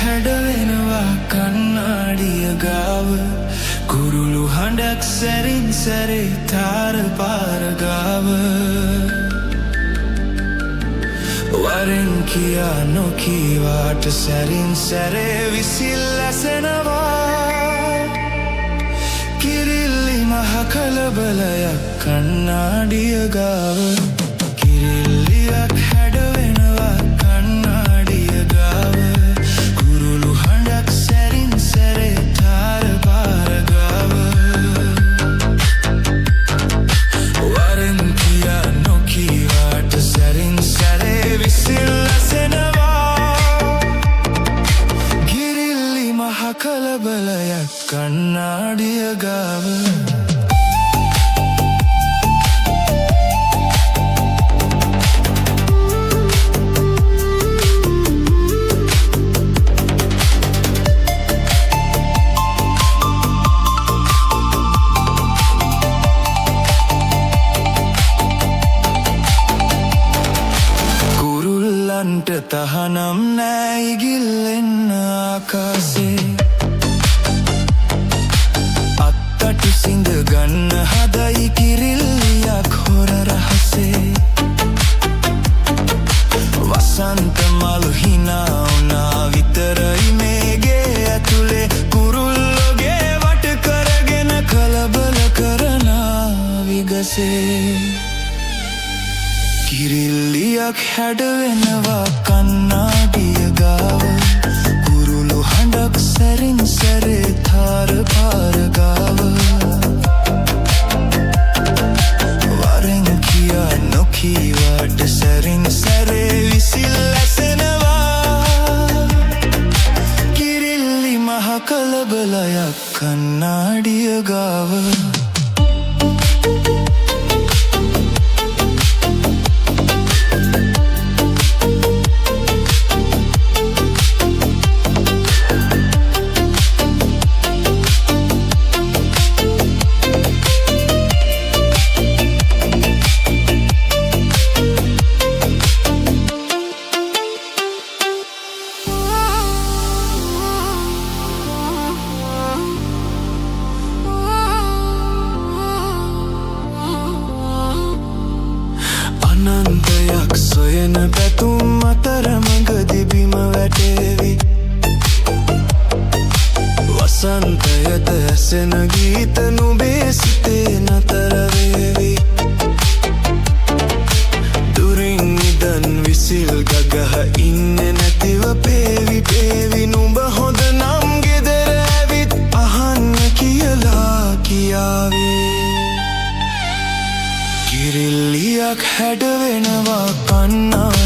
හැඩවෙනවා කන්නාඩිය ගාව කුරුළු හඬක් සැරින් සැරේ තාර පාර ගාව වරෙන් කියා නොකීවාට සැරින් සැරේ විසිල් ඇසෙනවා කිරිල්ලි මහ කලබලයක් කන්නාඩිය ගාව කිරිල්ලියක් හැඩවෙනවා කන්නාඩිය ගාව කුරුළු හඬක් සැරින් සැරේ තාර පාර ගාව වරෙන් කියා නොකීවාට සැරින් සැරේ විසිල් ඇසෙනවා කිරිල්ලි මහ කලබලයක් කන්නාඩිය ගාව තහනම් නෑ ඉගිල්ලෙන්න ආකාසේ අත්තටු සිඳ ගන්න හදයි කිරිල්ලියක් හොර රහසේ වසන්ත මලු හිනා වුණා විතරයි මේගේ ඇතුලේ කුරුල්ලෝගේ වට කරගෙන කලබල කරනා විගසේ කිරිල්ලියක් හැඩවෙනවා කන්නාඩිය ගාව කුරුළු හඬක් සැරින් සැරේ තාර පාර ගාව වරෙන් කියා නොකීවාට සැරින් සැරේ විසිල් ඇසෙනවා කිරිල්ලි මහ කලබලයක් කන්නාඩිය ගාව අනන්තයක් සොයන පැතුම් අතරමඟදී බිම වැටේවි වසන්තයට ඇසෙන ගීත නුඹේ සිතේ නතර වේවි දුරින් නිදන් විසිල් ගගහ ඉන්නේ නැතිව පේවි පේවි නුඹ හොඳ නම් ගෙදර ඇවිත් අහන්න කියලා කියාවි කිරිල්ලියක් හැඩවෙනවා කන්නා